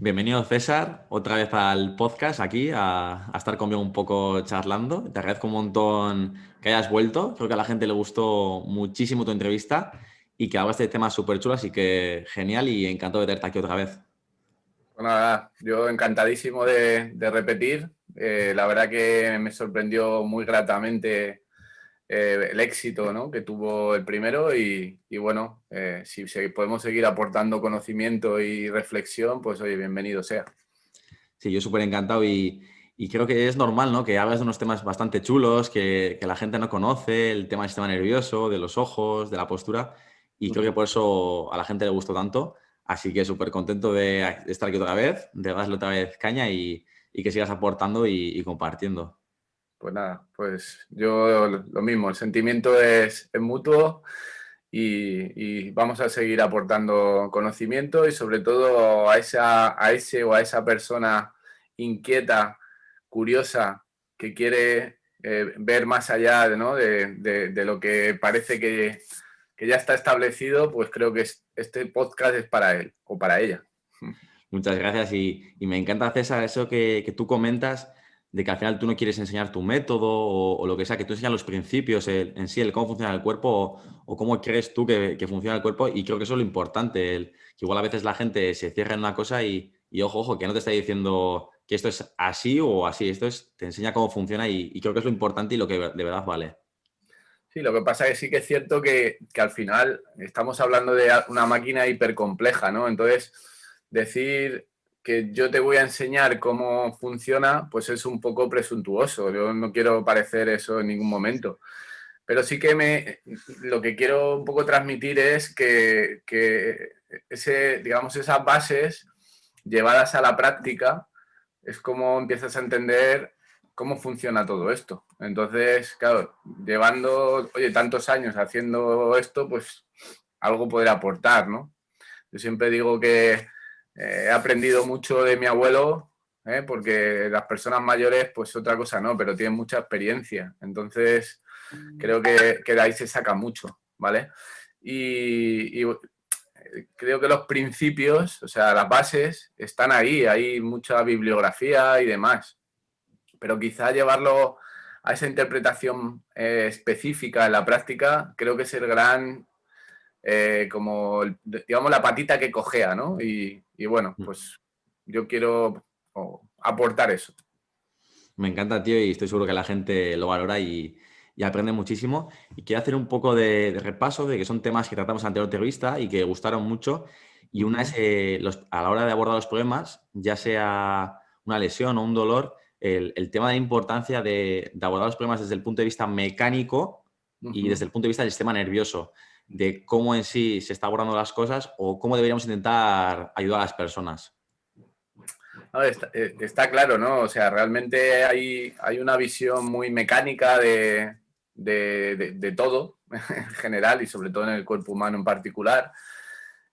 Bienvenido César, otra vez al podcast aquí, a estar conmigo un poco charlando. Te agradezco un montón que hayas vuelto. Creo que a la gente le gustó muchísimo tu entrevista y que hablaste de temas súper chulos, así que genial y encantado de tenerte aquí otra vez. Bueno, nada, yo encantadísimo de repetir. La verdad que me sorprendió muy gratamente el éxito, ¿no?, que tuvo el primero y bueno, si podemos seguir aportando conocimiento y reflexión, pues oye, bienvenido sea. Sí, yo súper encantado y creo que es normal, ¿no? Que hables de unos temas bastante chulos, que la gente no conoce, el tema del sistema nervioso, de los ojos, de la postura, y creo que por eso a la gente le gustó tanto. Así que súper contento de estar aquí otra vez, de darle otra vez caña y que sigas aportando y compartiendo. Pues nada, pues yo lo mismo, el sentimiento es mutuo y vamos a seguir aportando conocimiento y sobre todo a ese o a esa persona inquieta, curiosa, que quiere ver más allá ¿no?, de lo que parece que ya está establecido, pues creo que este podcast es para él o para ella. Muchas gracias y me encanta, César, eso que tú comentas de que al final tú no quieres enseñar tu método o lo que sea, que tú enseñas los principios en sí, el cómo funciona el cuerpo o cómo crees tú que funciona el cuerpo y creo que eso es lo importante, que igual a veces la gente se cierra en una cosa y ojo, que no te está diciendo que esto es así o así, te enseña cómo funciona y creo que es lo importante y lo que de verdad vale. Sí, lo que pasa es que sí que es cierto que al final estamos hablando de una máquina hipercompleja, ¿no? Entonces, decir que yo te voy a enseñar cómo funciona, pues es un poco presuntuoso. Yo no quiero parecer eso en ningún momento. Pero sí que lo que quiero un poco transmitir es que digamos, esas bases llevadas a la práctica es como empiezas a entender cómo funciona todo esto. Entonces, claro, llevando, oye, tantos años haciendo esto, pues algo poder aportar, ¿no? Yo siempre digo que he aprendido mucho de mi abuelo, porque las personas mayores, pues otra cosa no, pero tienen mucha experiencia. Entonces, creo que de ahí se saca mucho, ¿vale? Y creo que los principios, o sea, las bases, están ahí, hay mucha bibliografía y demás, pero quizá llevarlo a esa interpretación específica en la práctica, creo que es el gran, como, digamos, la patita que cojea, ¿no? Y bueno, pues yo quiero aportar eso. Me encanta, tío, y estoy seguro que la gente lo valora y aprende muchísimo. Y quiero hacer un poco de repaso de que son temas que tratamos en la anterior entrevista y que gustaron mucho. Y una es, a la hora de abordar los problemas, ya sea una lesión o un dolor, el tema de la importancia de abordar los problemas desde el punto de vista mecánico y desde el punto de vista del sistema nervioso, de cómo en sí se está abordando las cosas o cómo deberíamos intentar ayudar a las personas. A ver, está claro, ¿no? O sea, realmente hay una visión muy mecánica de todo en general y sobre todo en el cuerpo humano en particular.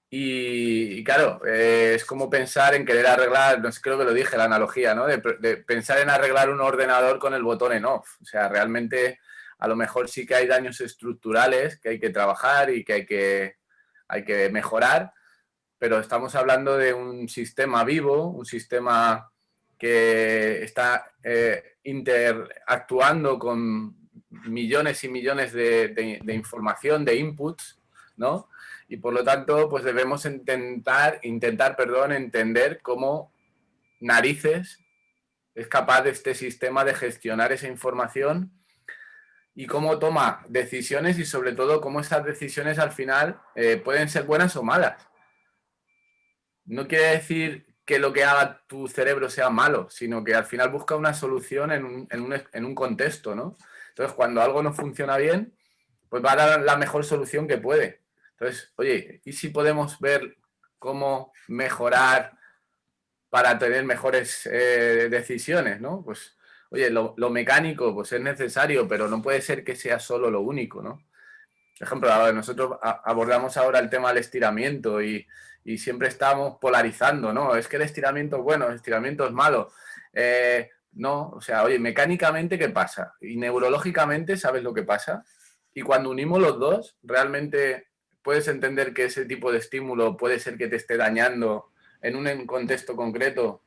Y claro, es como pensar en querer arreglar, no sé, creo que lo dije, la analogía, ¿no? De pensar en arreglar un ordenador con el botón en off. O sea, realmente a lo mejor sí que hay daños estructurales que hay que trabajar y que hay que mejorar, pero estamos hablando de un sistema vivo, un sistema que está interactuando con millones y millones de información, de inputs, ¿no? Y por lo tanto, pues debemos intentar, entender cómo narices es capaz de este sistema de gestionar esa información y cómo toma decisiones y sobre todo cómo esas decisiones al final pueden ser buenas o malas. No quiere decir que lo que haga tu cerebro sea malo, sino que al final busca una solución en un contexto, ¿no? Entonces, cuando algo no funciona bien, pues va a dar la mejor solución que puede. Entonces, oye, ¿y si podemos ver cómo mejorar para tener mejores decisiones, ¿no? Pues, oye, lo mecánico pues es necesario, pero no puede ser que sea solo lo único, ¿no? Por ejemplo, nosotros abordamos ahora el tema del estiramiento y siempre estamos polarizando, ¿no? Es que el estiramiento es bueno, el estiramiento es malo. No, o sea, oye, mecánicamente, ¿qué pasa? Y neurológicamente, ¿sabes lo que pasa? Y cuando unimos los dos, realmente puedes entender que ese tipo de estímulo puede ser que te esté dañando en un contexto concreto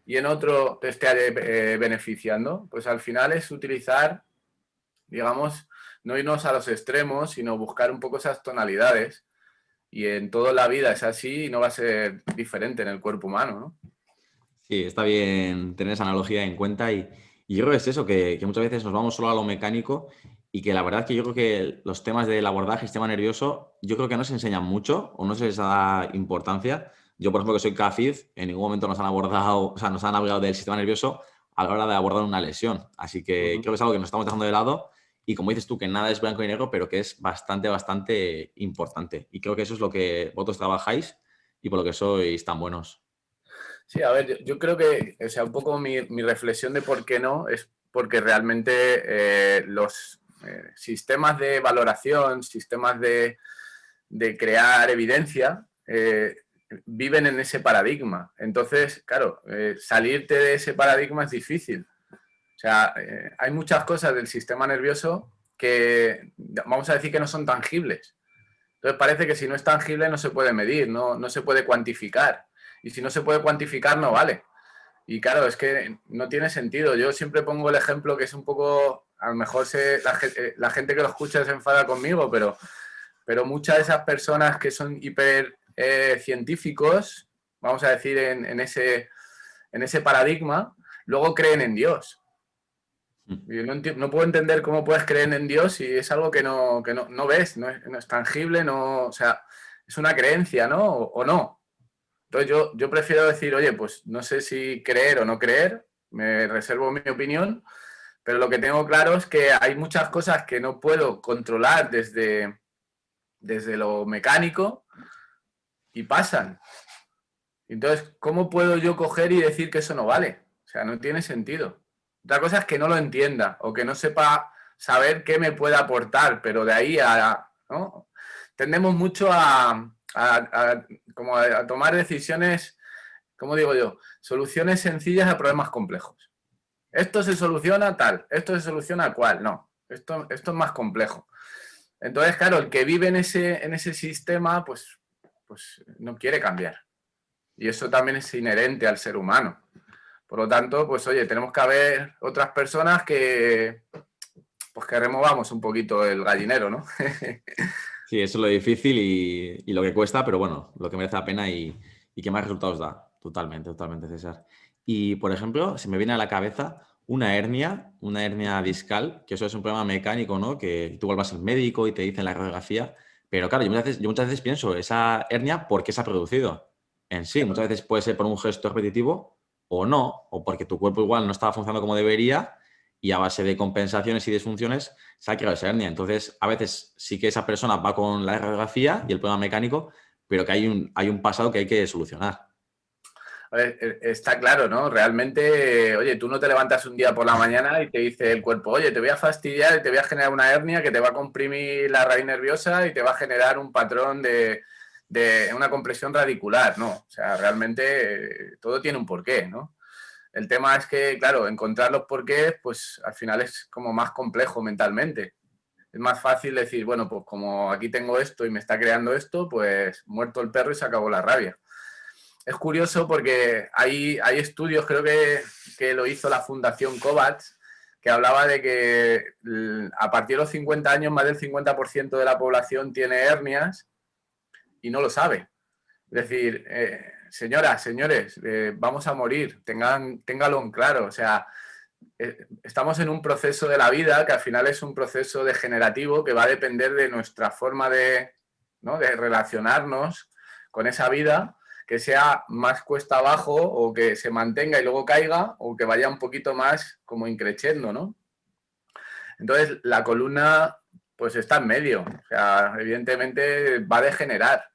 y en otro te esté beneficiando, pues al final es utilizar, digamos, no irnos a los extremos, sino buscar un poco esas tonalidades. Y en toda la vida es así y no va a ser diferente en el cuerpo humano, ¿no? Sí, está bien tener esa analogía en cuenta y yo creo que es eso, que muchas veces nos vamos solo a lo mecánico y que la verdad que yo creo que los temas del abordaje, sistema nervioso, yo creo que no se enseñan mucho o no se les da importancia. Yo, por ejemplo, que soy CAFID, en ningún momento nos han abordado, o sea, nos han hablado del sistema nervioso a la hora de abordar una lesión. Así que creo que es algo que nos estamos dejando de lado y como dices tú, que nada es blanco y negro, pero que es bastante, bastante importante. Y creo que eso es lo que vosotros trabajáis y por lo que sois tan buenos. Sí, a ver, yo creo que, o sea, un poco mi reflexión de por qué no es porque realmente los sistemas de valoración, sistemas de crear evidencia, viven en ese paradigma. Entonces, claro, salirte de ese paradigma es difícil. O sea, hay muchas cosas del sistema nervioso que vamos a decir que no son tangibles. Entonces parece que si no es tangible no se puede medir, no se puede cuantificar. Y si no se puede cuantificar no vale. Y claro, es que no tiene sentido. Yo siempre pongo el ejemplo que es un poco, a lo mejor la gente que lo escucha se enfada conmigo, pero muchas de esas personas que son hiper científicos, vamos a decir en ese paradigma, luego creen en Dios. Yo no puedo entender cómo puedes creer en Dios si es algo que no ves, no es tangible, o sea, es una creencia, ¿no? O no. Entonces yo prefiero decir, oye, pues no sé si creer o no creer, me reservo mi opinión, pero lo que tengo claro es que hay muchas cosas que no puedo controlar desde lo mecánico y pasan. Entonces, ¿cómo puedo yo coger y decir que eso no vale? O sea, no tiene sentido. Otra cosa es que no lo entienda o que no sepa saber qué me puede aportar, pero de ahí ¿no? Tendemos mucho como a tomar decisiones, ¿cómo digo yo? Soluciones sencillas a problemas complejos. Esto se soluciona tal, esto se soluciona cual. No, esto es más complejo. Entonces, claro, el que vive en ese sistema, pues no quiere cambiar. Y eso también es inherente al ser humano. Por lo tanto, pues oye, tenemos que haber otras personas pues que removamos un poquito el gallinero, ¿no? Sí, eso es lo difícil y lo que cuesta, pero bueno, lo que merece la pena y que más resultados da. Totalmente, totalmente, César. Y, por ejemplo, se me viene a la cabeza una hernia discal, que eso es un problema mecánico, ¿no? Que tú vuelvas al médico y te dicen la radiografía. Pero claro, yo muchas veces pienso, esa hernia, ¿por qué se ha producido? En sí, muchas veces puede ser por un gesto repetitivo o no, o porque tu cuerpo igual no estaba funcionando como debería y a base de compensaciones y disfunciones se ha creado esa hernia. Entonces, a veces sí que esa persona va con la radiografía y el problema mecánico, pero que hay un pasado que hay que solucionar. A ver, está claro, ¿no? Realmente, oye, tú no te levantas un día por la mañana y te dice el cuerpo, oye, te voy a fastidiar y te voy a generar una hernia que te va a comprimir la raíz nerviosa y te va a generar un patrón de una compresión radicular, ¿no? O sea, realmente todo tiene un porqué, ¿no? El tema es que, claro, encontrar los porqués, pues al final es como más complejo mentalmente. Es más fácil decir, bueno, pues como aquí tengo esto y me está creando esto, pues muerto el perro y se acabó la rabia. Es curioso porque hay estudios, creo que lo hizo la Fundación COVAX, que hablaba de que a partir de los 50 años más del 50% de la población tiene hernias y no lo sabe. Es decir, señoras, señores, vamos a morir, téngalo en claro. O sea, estamos en un proceso de la vida que al final es un proceso degenerativo que va a depender de nuestra forma ¿no? de relacionarnos con esa vida, que sea más cuesta abajo o que se mantenga y luego caiga o que vaya un poquito más como increciendo, ¿no? Entonces, la columna pues está en medio, o sea, evidentemente va a degenerar.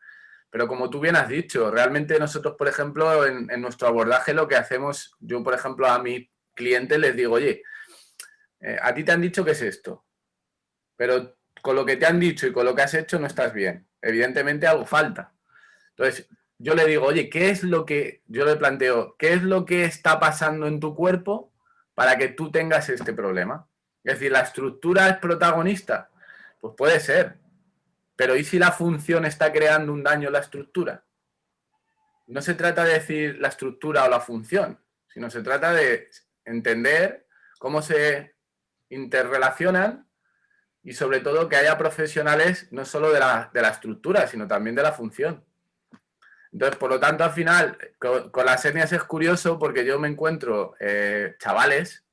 Pero como tú bien has dicho, realmente nosotros, por ejemplo, en nuestro abordaje lo que hacemos, yo, por ejemplo, a mis clientes les digo, oye, a ti te han dicho que es esto, pero con lo que te han dicho y con lo que has hecho no estás bien. Evidentemente algo falta. Entonces, yo le digo, oye, yo le planteo, ¿qué es lo que está pasando en tu cuerpo para que tú tengas este problema? Es decir, ¿la estructura es protagonista? Pues puede ser, pero ¿y si la función está creando un daño en la estructura? no se trata de decir la estructura o la función, sino se trata de entender cómo se interrelacionan y sobre todo que haya profesionales no solo de la estructura, sino también de la función. Entonces, por lo tanto, al final, con las hernias es curioso porque yo me encuentro chavales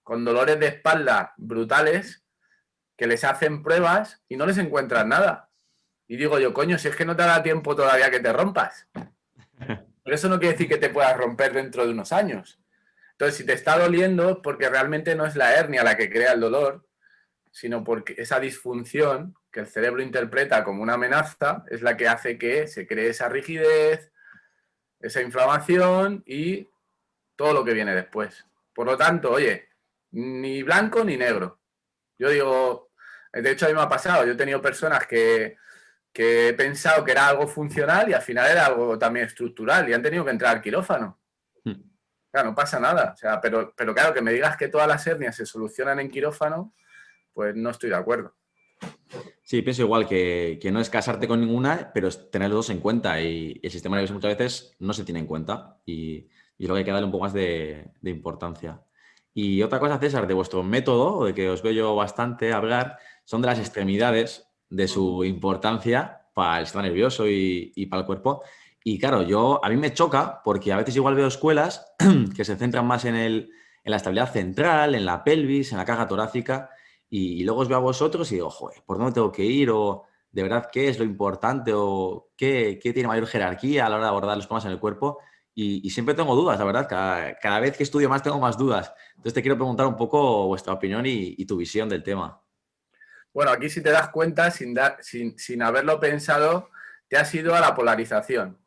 con dolores de espalda brutales que les hacen pruebas y no les encuentran nada. Y digo yo, coño, si es que no te da tiempo todavía que te rompas. Pero eso no quiere decir que te puedas romper dentro de unos años. Entonces, si te está doliendo es porque realmente no es la hernia la que crea el dolor, sino porque esa disfunción que el cerebro interpreta como una amenaza es la que hace que se cree esa rigidez, esa inflamación y todo lo que viene después. Por lo tanto, oye, ni blanco ni negro. Yo digo, de hecho a mí me ha pasado, yo he tenido personas que he pensado que era algo funcional y al final era algo también estructural y han tenido que entrar al quirófano. Claro, no pasa nada. O sea, pero claro, que me digas que todas las hernias se solucionan en quirófano, pues no estoy de acuerdo. Sí, pienso igual que no es casarte con ninguna, pero es tener los dos en cuenta y el sistema nervioso muchas veces no se tiene en cuenta y es lo que hay que darle un poco más de importancia. Y otra cosa, César, de vuestro método, o de que os veo yo bastante hablar, son de las extremidades, de su importancia para el sistema nervioso y para el cuerpo. Y claro, a mí me choca porque a veces igual veo escuelas que se centran más en la estabilidad central, en la pelvis, en la caja torácica. Y luego os veo a vosotros y digo, joder, ¿por dónde tengo que ir? O de verdad, ¿qué es lo importante? O qué tiene mayor jerarquía a la hora de abordar los problemas en el cuerpo? Y siempre tengo dudas, la verdad. Cada vez que estudio más tengo más dudas. Entonces te quiero preguntar un poco vuestra opinión y tu visión del tema. Bueno, aquí si te das cuenta, sin haberlo pensado, te has ido a la polarización.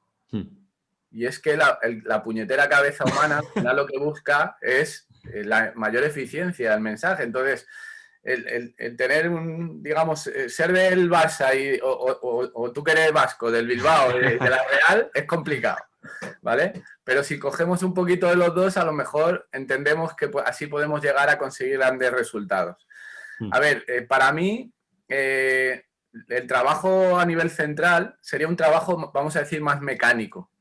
Y es que la puñetera cabeza humana, al final lo que busca es la mayor eficiencia del mensaje. Entonces, el tener digamos, ser del Barça o tú que eres vasco, del Bilbao, de la Real, es complicado, ¿vale? Pero si cogemos un poquito de los dos, a lo mejor entendemos que así podemos llegar a conseguir grandes resultados. A ver, para mí, el trabajo a nivel central sería un trabajo, vamos a decir, más mecánico.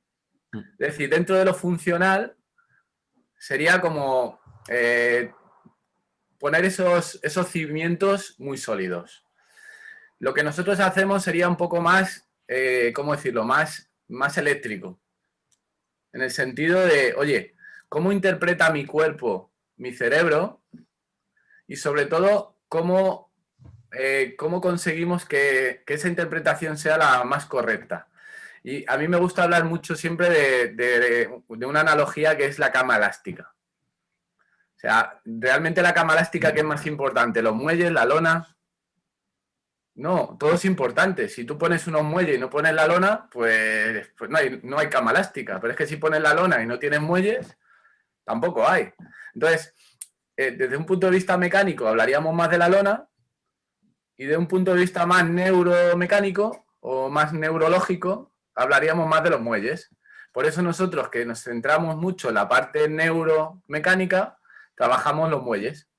Es decir, dentro de lo funcional sería como poner esos cimientos muy sólidos. Lo que nosotros hacemos sería un poco más, ¿cómo decirlo?, más eléctrico. En el sentido de, oye, ¿cómo interpreta mi cuerpo, mi cerebro? Y sobre todo, ¿cómo conseguimos que esa interpretación sea la más correcta? Y a mí me gusta hablar mucho siempre de una analogía que es la cama elástica. O sea, realmente la cama elástica, ¿qué es más importante? ¿Los muelles, la lona? No, todo es importante. Si tú pones unos muelles y no pones la lona, pues no hay cama elástica. Pero es que si pones la lona y no tienes muelles, tampoco hay. Entonces, desde un punto de vista mecánico hablaríamos más de la lona y de un punto de vista más neuromecánico o más neurológico hablaríamos más de los muelles. Por eso nosotros, que nos centramos mucho en la parte neuromecánica, trabajamos los muelles.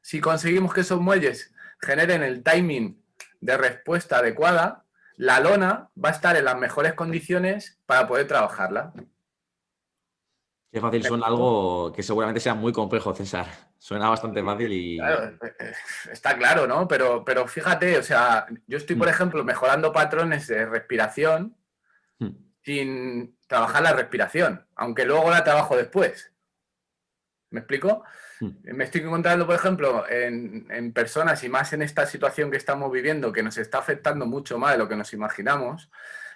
Si conseguimos que esos muelles generen el timing de respuesta adecuada, la lona va a estar en las mejores condiciones para poder trabajarla. Qué fácil suena algo que seguramente sea muy complejo, César. Suena bastante fácil Claro, está claro, ¿no? Pero fíjate, o sea, yo estoy, por ejemplo, mejorando patrones de respiración sin trabajar la respiración, aunque luego la trabajo después. ¿Me explico? Me estoy encontrando, por ejemplo, en personas y más en esta situación que estamos viviendo, que nos está afectando mucho más de lo que nos imaginamos,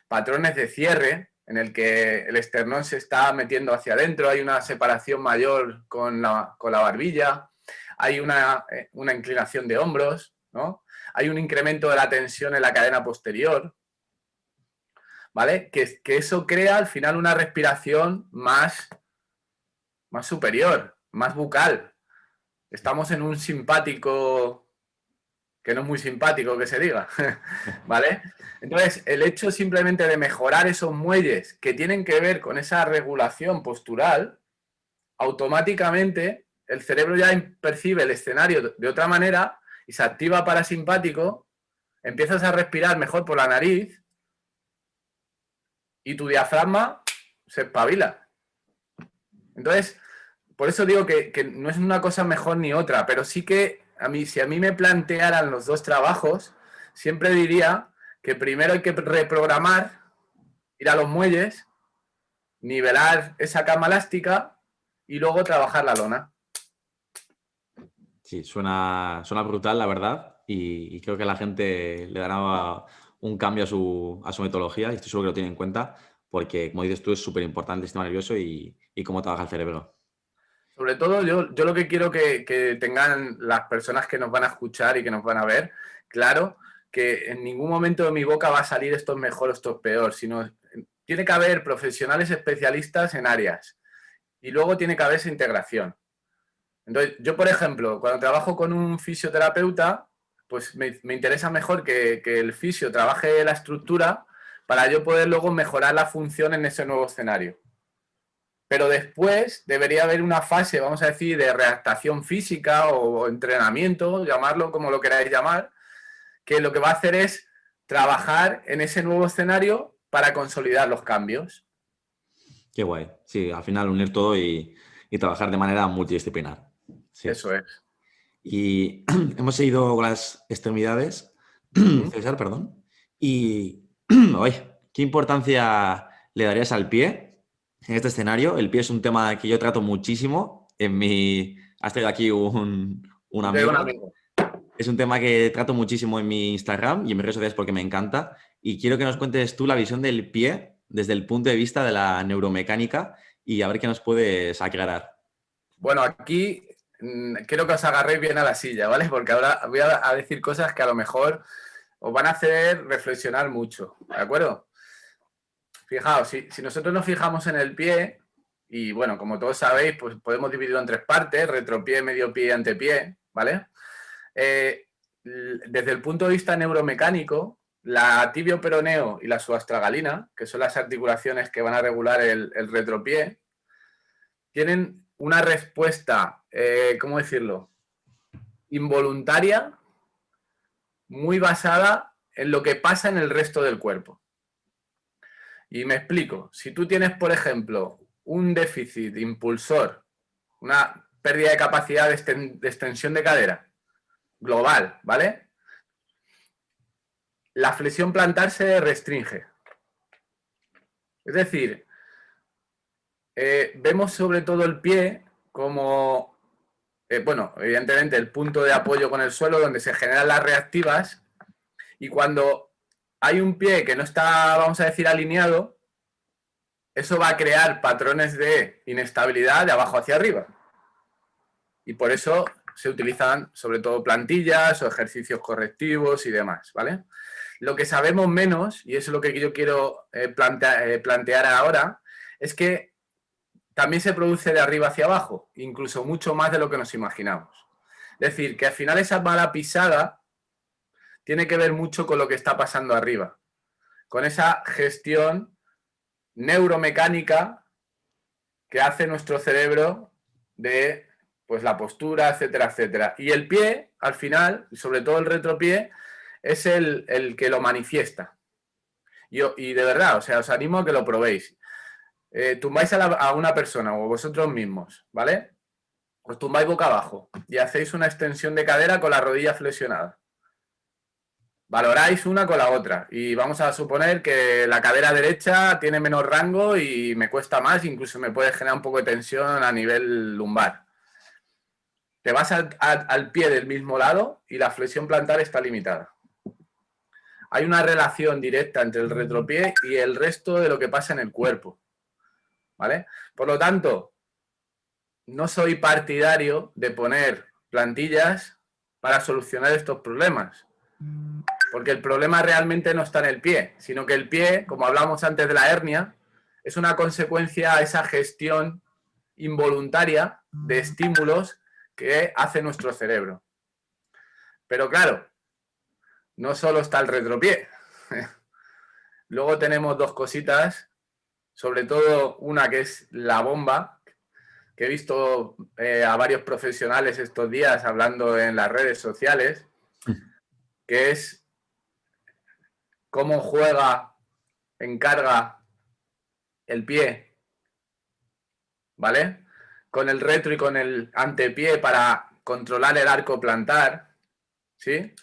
patrones de cierre en el que el esternón se está metiendo hacia adentro, hay una separación mayor con la barbilla, hay una inclinación de hombros, ¿no? Hay un incremento de la tensión en la cadena posterior, ¿vale? Que eso crea al final una respiración más superior, más bucal. Estamos en un simpático que no es muy simpático que se diga, ¿vale? Entonces, el hecho simplemente de mejorar esos muelles que tienen que ver con esa regulación postural, automáticamente el cerebro ya percibe el escenario de otra manera y se activa parasimpático, empiezas a respirar mejor por la nariz y tu diafragma se espabila. Entonces, por eso digo que no es una cosa mejor ni otra, pero sí que si a mí me plantearan los dos trabajos, siempre diría que primero hay que reprogramar, ir a los muelles, nivelar esa cama elástica y luego trabajar la lona. Sí, suena brutal, la verdad, y creo que la gente le dará un cambio a su metodología y estoy seguro que lo tiene en cuenta porque, como dices tú, es súper importante el sistema nervioso y cómo trabaja el cerebro. Sobre todo yo lo que quiero que tengan las personas que nos van a escuchar y que nos van a ver, claro, que en ningún momento de mi boca va a salir esto es mejor o esto es peor, sino tiene que haber profesionales especialistas en áreas y luego tiene que haber esa integración. Entonces, yo, por ejemplo, cuando trabajo con un fisioterapeuta, pues me interesa mejor que el fisio trabaje la estructura para yo poder luego mejorar la función en ese nuevo escenario. Pero después debería haber una fase, vamos a decir, de readaptación física o entrenamiento, llamarlo como lo queráis llamar, que lo que va a hacer es trabajar en ese nuevo escenario para consolidar los cambios. Qué guay. Sí, al final unir todo y trabajar de manera multidisciplinar. Sí. Eso es. Y hemos seguido con las extremidades, Ujú. César, perdón. Y, ay, ¿qué importancia le darías al pie en este escenario? El pie es un tema que yo trato muchísimo. Has traído aquí un Yo tengo un amigo. amigo. Es un tema que trato muchísimo en mi Instagram y en mis redes sociales porque me encanta. Y quiero que nos cuentes tú la visión del pie desde el punto de vista de la neuromecánica y a ver qué nos puedes aclarar. Bueno, aquí quiero que os agarréis bien a la silla, ¿vale? Porque ahora voy a decir cosas que a lo mejor os van a hacer reflexionar mucho, ¿de acuerdo? Fijaos, si nosotros nos fijamos en el pie, y bueno, como todos sabéis, pues podemos dividirlo en tres partes, retropié, medio pie y antepié, ¿vale? Desde el punto de vista neuromecánico, la tibio-peroneo y la subastragalina, que son las articulaciones que van a regular el retropié, tienen una respuesta, ¿cómo decirlo?, involuntaria, muy basada en lo que pasa en el resto del cuerpo. Y me explico. Si tú tienes, por ejemplo, un déficit impulsor, una pérdida de capacidad de extensión de cadera global, ¿vale? La flexión plantar se restringe. Es decir, vemos sobre todo el pie como, bueno, evidentemente el punto de apoyo con el suelo donde se generan las reactivas y cuando hay un pie que no está, vamos a decir, alineado, eso va a crear patrones de inestabilidad de abajo hacia arriba. Y por eso se utilizan sobre todo plantillas o ejercicios correctivos y demás, ¿vale? Lo que sabemos menos, y eso es lo que yo quiero plantear ahora, es que también se produce de arriba hacia abajo, incluso mucho más de lo que nos imaginamos. Es decir, que al final esa mala pisada tiene que ver mucho con lo que está pasando arriba, con esa gestión neuromecánica que hace nuestro cerebro de pues la postura, etcétera, etcétera. Y el pie, al final, sobre todo el retropié, es el que lo manifiesta. Y de verdad, o sea, os animo a que lo probéis. Tumbáis a una persona o vosotros mismos, ¿vale? Os tumbáis boca abajo y hacéis una extensión de cadera con la rodilla flexionada. Valoráis una con la otra y vamos a suponer que la cadera derecha tiene menos rango y me cuesta más, incluso me puede generar un poco de tensión a nivel lumbar. Te vas al pie del mismo lado y la flexión plantar está limitada. Hay una relación directa entre el retropié y el resto de lo que pasa en el cuerpo, ¿vale? Por lo tanto, no soy partidario de poner plantillas para solucionar estos problemas, porque el problema realmente no está en el pie, sino que el pie, como hablamos antes de la hernia, es una consecuencia a esa gestión involuntaria de estímulos que hace nuestro cerebro. Pero claro, no solo está el retropié. Luego tenemos dos cositas, sobre todo una que es la bomba, que he visto a varios profesionales estos días hablando en las redes sociales, que es cómo juega en carga el pie, ¿vale? Con el retro y con el antepié para controlar el arco plantar, ¿sí?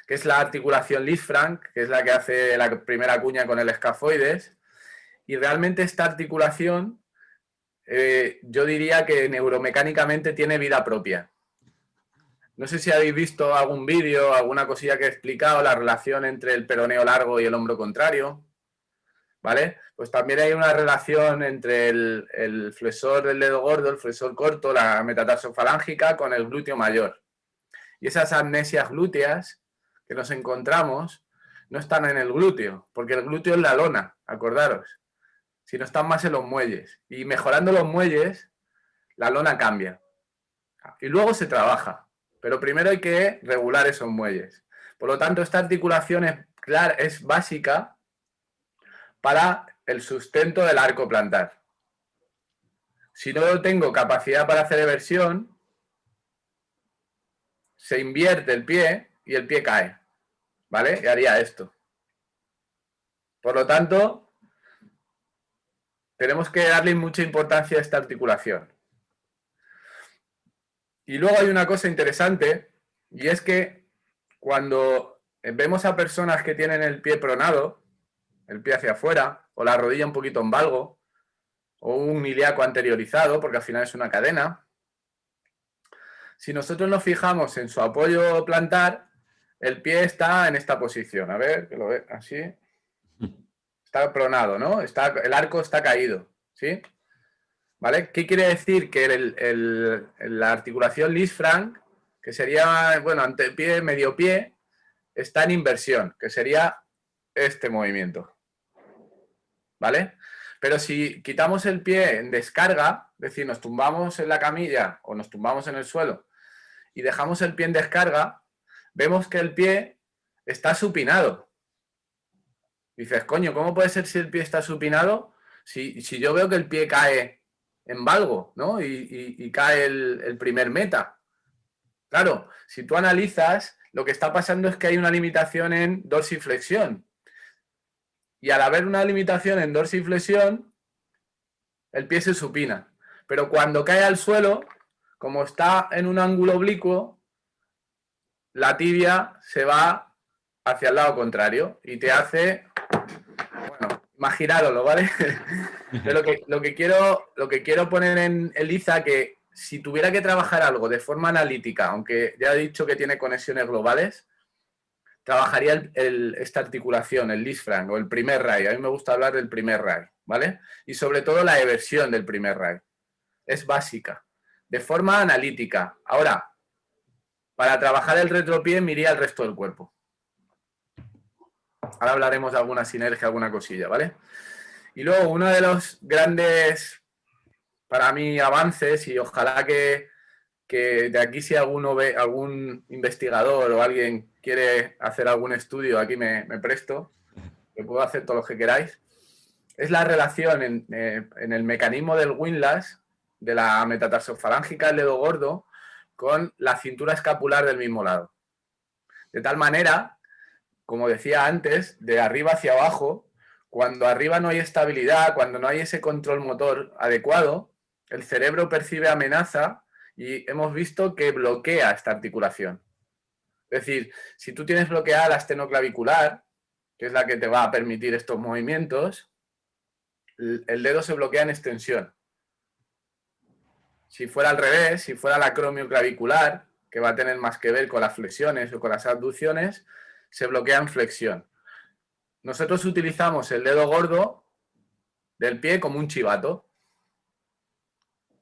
Que es la articulación Lisfranc, que es la que hace la primera cuña con el escafoides. Y realmente esta articulación, yo diría que neuromecánicamente tiene vida propia. No sé si habéis visto algún vídeo, alguna cosilla que he explicado, la relación entre el peroneo largo y el hombro contrario, ¿vale? Pues también hay una relación entre el flexor del dedo gordo, el flexor corto, la metatarsofalángicas, con el glúteo mayor. Y esas amnesias glúteas que nos encontramos no están en el glúteo, porque el glúteo es la lona, acordaros, sino están más en los muelles. Y mejorando los muelles, la lona cambia. Y luego se trabaja, pero primero hay que regular esos muelles. Por lo tanto, esta articulación es básica para el sustento del arco plantar. Si no tengo capacidad para hacer eversión, se invierte el pie y el pie cae, ¿vale? Y haría esto. Por lo tanto, tenemos que darle mucha importancia a esta articulación. Y luego hay una cosa interesante, y es que cuando vemos a personas que tienen el pie pronado, el pie hacia afuera, o la rodilla un poquito en valgo, o un ilíaco anteriorizado, porque al final es una cadena, si nosotros nos fijamos en su apoyo plantar, el pie está en esta posición. A ver, que lo ve así. Está pronado, ¿no? El arco está caído, ¿sí? ¿Vale? ¿Qué quiere decir? Que la articulación Lisfranc, que sería, bueno, antepié, medio pie, está en inversión, que sería este movimiento, ¿vale? Pero si quitamos el pie en descarga, es decir, nos tumbamos en la camilla o nos tumbamos en el suelo y dejamos el pie en descarga, vemos que el pie está supinado. Dices, coño, ¿cómo puede ser si el pie está supinado? Si yo veo que el pie cae en valgo, ¿no? Y cae el primer meta. Claro, si tú analizas, lo que está pasando es que hay una limitación en dorsiflexión. Y al haber una limitación en dorsiflexión, el pie se supina. Pero cuando cae al suelo, como está en un ángulo oblicuo, la tibia se va hacia el lado contrario y te hace, bueno, imaginároslo, ¿vale? Pero lo que quiero poner en liza, que si tuviera que trabajar algo de forma analítica, aunque ya he dicho que tiene conexiones globales, trabajaría esta articulación, el Lisfranc o el primer RAI. A mí me gusta hablar del primer RAI, ¿vale? Y sobre todo la eversión del primer RAI. Es básica, de forma analítica. Ahora, para trabajar el retropié, me iría al resto del cuerpo. Ahora hablaremos de alguna sinergia, alguna cosilla, ¿vale? Y luego, uno de los grandes, para mí, avances, y ojalá que de aquí si algún investigador o alguien quiere hacer algún estudio, aquí me presto, que puedo hacer todo lo que queráis, es la relación en el mecanismo del windlass, de la metatarsofalángicas del dedo gordo, con la cintura escapular del mismo lado. De tal manera, como decía antes, de arriba hacia abajo, cuando arriba no hay estabilidad, cuando no hay ese control motor adecuado, el cerebro percibe amenaza y hemos visto que bloquea esta articulación. Es decir, si tú tienes bloqueada la estenoclavicular, que es la que te va a permitir estos movimientos, el dedo se bloquea en extensión. Si fuera al revés, si fuera la acromioclavicular, que va a tener más que ver con las flexiones o con las abducciones, se bloquea en flexión. Nosotros utilizamos el dedo gordo del pie como un chivato.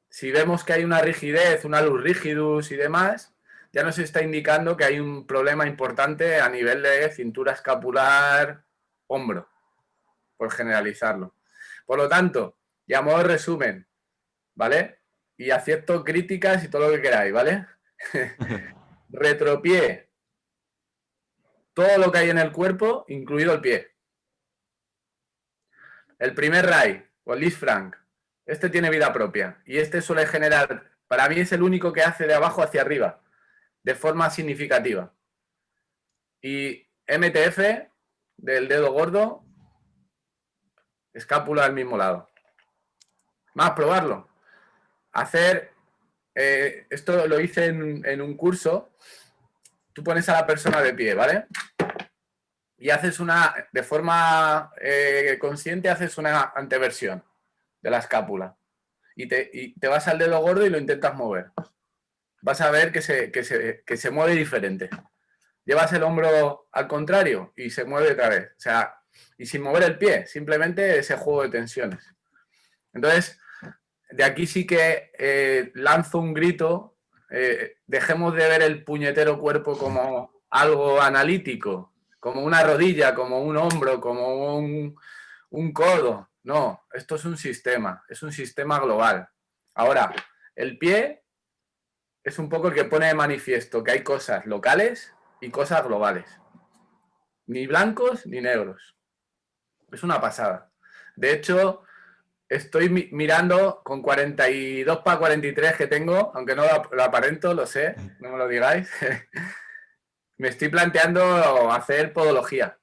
Si vemos que hay una rigidez, una luz rigidus y demás, ya nos está indicando que hay un problema importante a nivel de cintura escapular, hombro, por generalizarlo. Por lo tanto, y a modo de resumen, ¿vale? Y acepto críticas y todo lo que queráis, ¿vale? Retropié, todo lo que hay en el cuerpo, incluido el pie. El primer RAI, o Lisfranc, este tiene vida propia. Y este suele generar, para mí es el único que hace de abajo hacia arriba, de forma significativa. Y MTF, del dedo gordo, escápula al mismo lado. Más, probarlo. Hacer, esto lo hice en un curso, tú pones a la persona de pie, ¿vale? Y haces de forma consciente, haces una anteversión de la escápula. Y te vas al dedo gordo y lo intentas mover. Vas a ver que se mueve diferente. Llevas el hombro al contrario y se mueve otra vez. O sea, y sin mover el pie, simplemente ese juego de tensiones. Entonces, de aquí sí que lanzo un grito, dejemos de ver el puñetero cuerpo como algo analítico, como una rodilla, como un hombro, como un codo. No, esto es un sistema global. Ahora, el pie es un poco el que pone de manifiesto que hay cosas locales y cosas globales. Ni blancos ni negros. Es una pasada. De hecho, estoy mirando con 42 para 43 que tengo, aunque no lo aparento, lo sé, no me lo digáis. Me estoy planteando hacer podología.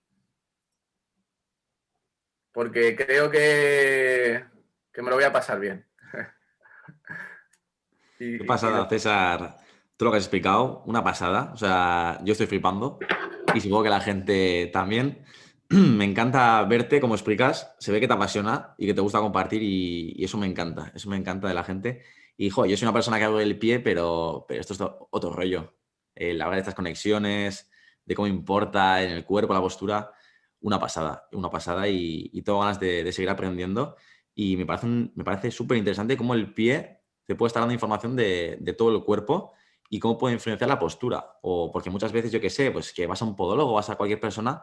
Porque creo que me lo voy a pasar bien. Qué Y pasada, César, todo lo que has explicado, una pasada. O sea, yo estoy flipando y supongo que la gente también. Me encanta verte cómo explicas, se ve que te apasiona y que te gusta compartir y eso me encanta de la gente. Y, jo, yo soy una persona que hago el pie, pero esto es otro rollo. La verdad de estas conexiones, de cómo importa en el cuerpo, la postura, una pasada y tengo ganas de seguir aprendiendo. Y me parece súper interesante cómo el pie te puede estar dando información de todo el cuerpo y cómo puede influenciar la postura. O porque muchas veces, yo qué sé, pues que vas a un podólogo, vas a cualquier persona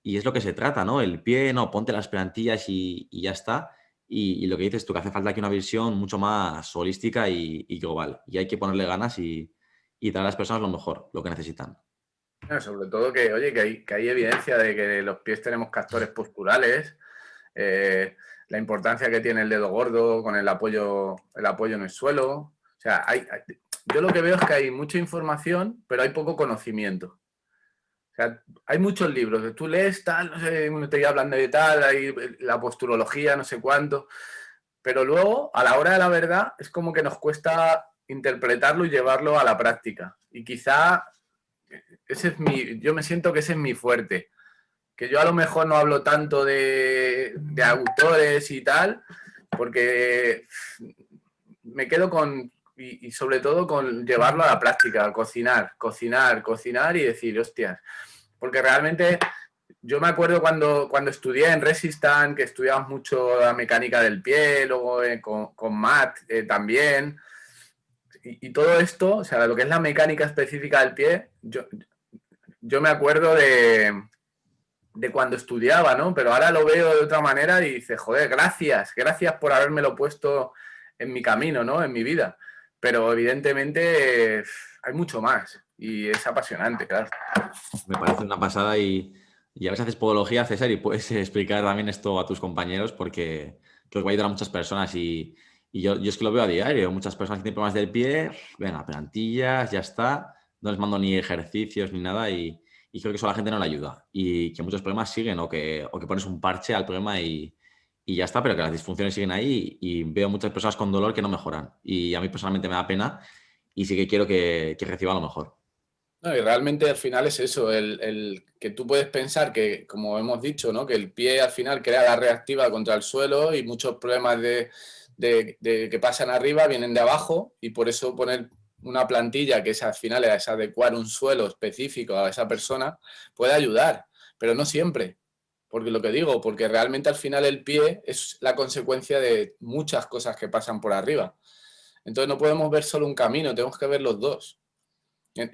y es lo que se trata, ¿no? El pie, no, ponte las plantillas y ya está. Y lo que dices tú, que hace falta aquí una visión mucho más holística y global. Y hay que ponerle ganas y dar a las personas lo mejor, lo que necesitan. sobre todo que, oye, que hay evidencia de que los pies tenemos captores posturales, eh, la importancia que tiene el dedo gordo con el apoyo en el suelo. O sea, yo lo que veo es que hay mucha información, pero hay poco conocimiento. O sea, hay muchos libros, tú lees tal, no sé, uno te hablando de tal, hay la posturología, no sé cuánto, pero luego, a la hora de la verdad, es como que nos cuesta interpretarlo y llevarlo a la práctica. Y quizá yo me siento que ese es mi fuerte, que yo a lo mejor no hablo tanto de autores y tal, porque me quedo y sobre todo con llevarlo a la práctica, cocinar y decir, hostias, porque realmente yo me acuerdo cuando estudié en Resistant, que estudiamos mucho la mecánica del pie, luego con Matt también, y todo esto, o sea, lo que es la mecánica específica del pie, yo me acuerdo de cuando estudiaba, ¿no? Pero ahora lo veo de otra manera y dice, joder, gracias por habérmelo puesto en mi camino, ¿no? En mi vida. Pero evidentemente hay mucho más y es apasionante, claro. Me parece una pasada y a veces haces podología, César, y puedes explicar también esto a tus compañeros porque que os va a ayudar a muchas personas y yo es que lo veo a diario. Muchas personas que tienen problemas del pie, venga, plantillas, ya está, no les mando ni ejercicios ni nada y creo que eso a la gente no le ayuda y que muchos problemas siguen o que pones un parche al problema y ya está, pero que las disfunciones siguen ahí y veo muchas personas con dolor que no mejoran y a mí personalmente me da pena y sí que quiero que reciban lo mejor. No, y realmente al final es eso, el que tú puedes pensar que, como hemos dicho, ¿no? Que el pie al final crea la reactiva contra el suelo y muchos problemas de que pasan arriba vienen de abajo y por eso poner una plantilla que es al final es adecuar un suelo específico a esa persona puede ayudar, pero no siempre. Porque lo que digo, porque realmente al final el pie es la consecuencia de muchas cosas que pasan por arriba. Entonces no podemos ver solo un camino, tenemos que ver los dos.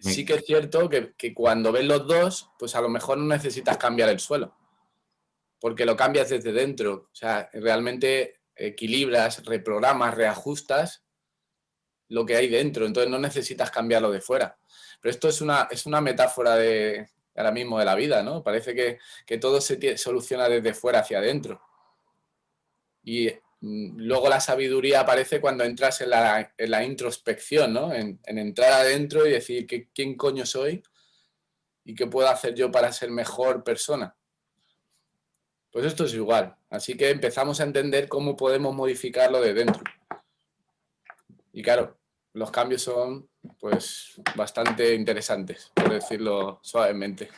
Sí Me- que es cierto que cuando ves los dos, pues a lo mejor no necesitas cambiar el suelo, porque lo cambias desde dentro. O sea, realmente equilibras, reprogramas, reajustas lo que hay dentro, entonces no necesitas cambiarlo de fuera. Pero esto es una metáfora ahora mismo de la vida, ¿no? Parece que todo se soluciona desde fuera hacia adentro. Y luego la sabiduría aparece cuando entras en la introspección, ¿no? En entrar adentro y decir, ¿quién coño soy? ¿Y qué puedo hacer yo para ser mejor persona? Pues esto es igual. Así que empezamos a entender cómo podemos modificarlo de dentro. Y claro, los cambios son pues bastante interesantes, por decirlo suavemente.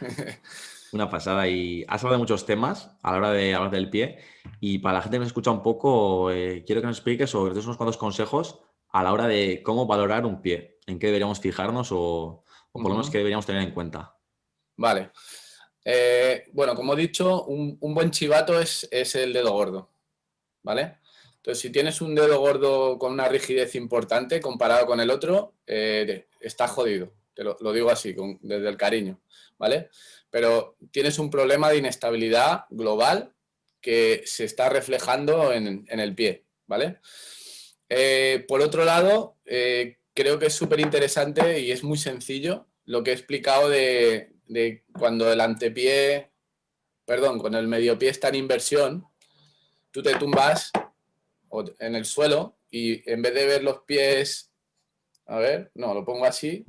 Una pasada. Y has hablado de muchos temas a la hora de hablar del pie. Y para la gente que nos escucha un poco, quiero que nos expliques o que des unos cuantos consejos a la hora de cómo valorar un pie. En qué deberíamos fijarnos o por lo menos qué Ujú. deberíamos tener en cuenta. Vale. Bueno, como he dicho, un buen chivato es el dedo gordo, ¿vale? Entonces, si tienes un dedo gordo con una rigidez importante comparado con el otro, está jodido. Te lo digo así, desde el cariño, ¿vale? Pero tienes un problema de inestabilidad global que se está reflejando en el pie, ¿vale? Por otro lado, creo que es súper interesante y es muy sencillo lo que he explicado de cuando el antepié, perdón, cuando el mediopié está en inversión, tú te tumbas en el suelo y en vez de ver los pies, a ver, no, lo pongo así,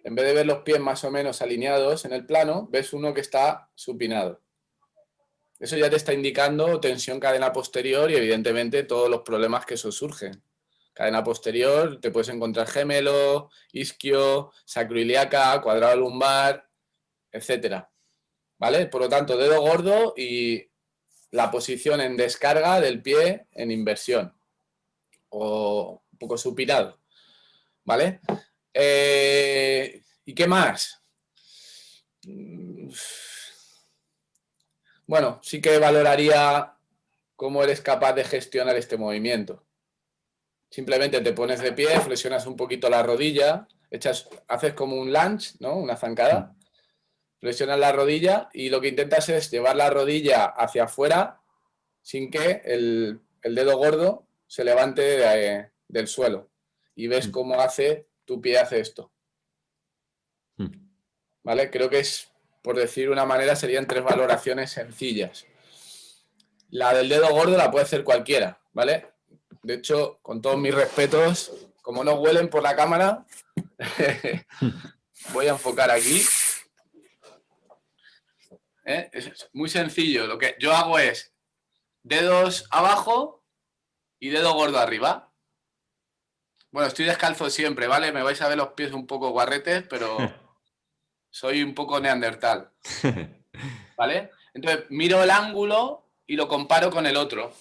en vez de ver los pies más o menos alineados en el plano, ves uno que está supinado. Eso ya te está indicando tensión cadena posterior y evidentemente todos los problemas que eso surgen. Cadena posterior, te puedes encontrar gemelo, isquio, sacroiliaca, cuadrado lumbar, etcétera. ¿Vale? Por lo tanto, dedo gordo y la posición en descarga del pie en inversión o un poco supinado. ¿Vale? ¿Y qué más? Bueno, sí que valoraría cómo eres capaz de gestionar este movimiento. Simplemente te pones de pie, flexionas un poquito la rodilla, haces como un lunge, ¿no? Una zancada, flexionas la rodilla y lo que intentas es llevar la rodilla hacia afuera sin que el dedo gordo se levante del suelo. Y ves cómo tu pie hace esto. ¿Vale? Creo que por decir una manera, serían 3 valoraciones sencillas. La del dedo gordo la puede hacer cualquiera, ¿vale? De hecho, con todos mis respetos, como no huelen por la cámara, voy a enfocar aquí. Es muy sencillo. Lo que yo hago es dedos abajo y dedo gordo arriba. Bueno, estoy descalzo siempre, ¿vale? Me vais a ver los pies un poco guarretes, pero soy un poco neandertal, ¿vale? Entonces, miro el ángulo y lo comparo con el otro,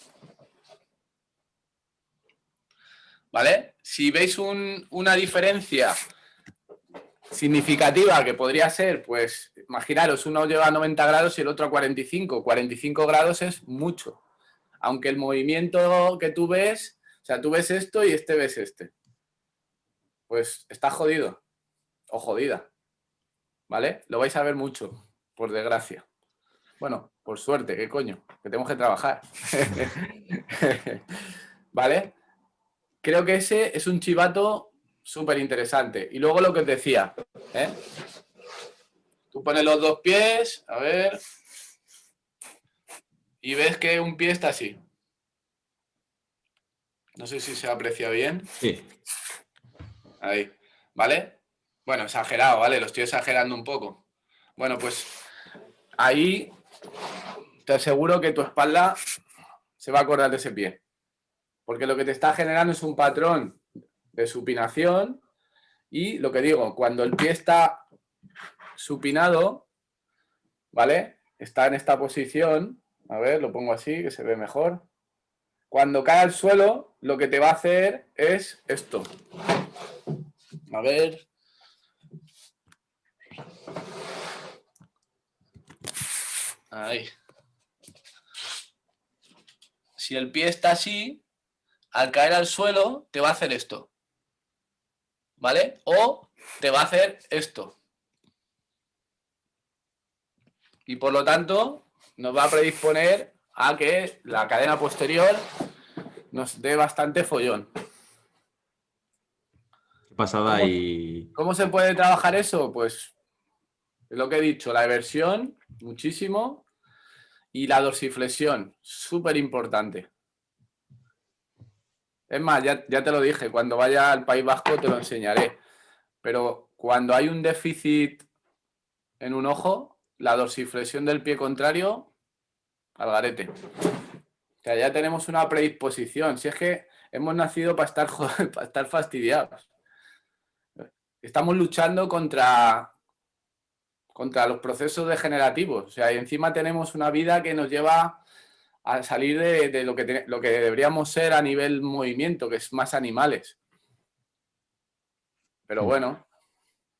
¿vale? Si veis una diferencia significativa que podría ser, pues, imaginaros, uno lleva a 90 grados y el otro a 45. 45 grados es mucho. Aunque el movimiento que tú ves, o sea, tú ves esto y ves este. Pues está jodido o jodida, ¿vale? Lo vais a ver mucho, por desgracia. Bueno, por suerte, ¿qué coño? Que tenemos que trabajar. ¿Vale? Creo que ese es un chivato súper interesante. Y luego lo que os decía, ¿eh? Tú pones los dos pies, a ver, y ves que un pie está así. No sé si se aprecia bien. Sí. Ahí, ¿vale? Bueno, exagerado, ¿vale? Lo estoy exagerando un poco. Bueno, pues ahí te aseguro que tu espalda se va a acordar de ese pie. Porque lo que te está generando es un patrón de supinación y lo que digo, cuando el pie está supinado, ¿vale? Está en esta posición, a ver, lo pongo así, que se ve mejor. Cuando cae al suelo, lo que te va a hacer es esto. A ver. Ahí. Si el pie está así, al caer al suelo, te va a hacer esto. ¿Vale? O te va a hacer esto. Y por lo tanto, nos va a predisponer a que la cadena posterior nos dé bastante follón. Qué pasada ¿Cómo, y... cómo se puede trabajar eso? Pues lo que he dicho, la eversión, muchísimo, y la dorsiflexión, súper importante. Es más, ya te lo dije, cuando vaya al País Vasco te lo enseñaré. Pero cuando hay un déficit en un ojo, la dorsiflexión del pie contrario, al garete. O sea, ya tenemos una predisposición. Si es que hemos nacido para estar, para estar fastidiados. Estamos luchando contra los procesos degenerativos. O sea, y encima tenemos una vida que nos lleva a salir de lo que deberíamos ser a nivel movimiento, que es más animales. Pero bueno,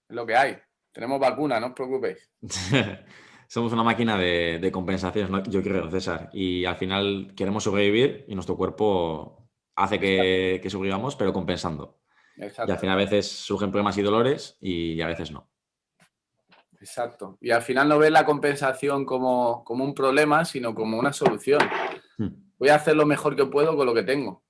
es lo que hay. Tenemos vacuna, no os preocupéis. Somos una máquina de compensaciones, ¿no? Yo creo, César. Y al final queremos sobrevivir y nuestro cuerpo hace que sobrevivamos, pero compensando. Y al Exacto, final a veces surgen problemas y dolores y a veces no. exacto. Y al final no ves la compensación como un problema, sino como una solución. Voy a hacer lo mejor que puedo con lo que tengo.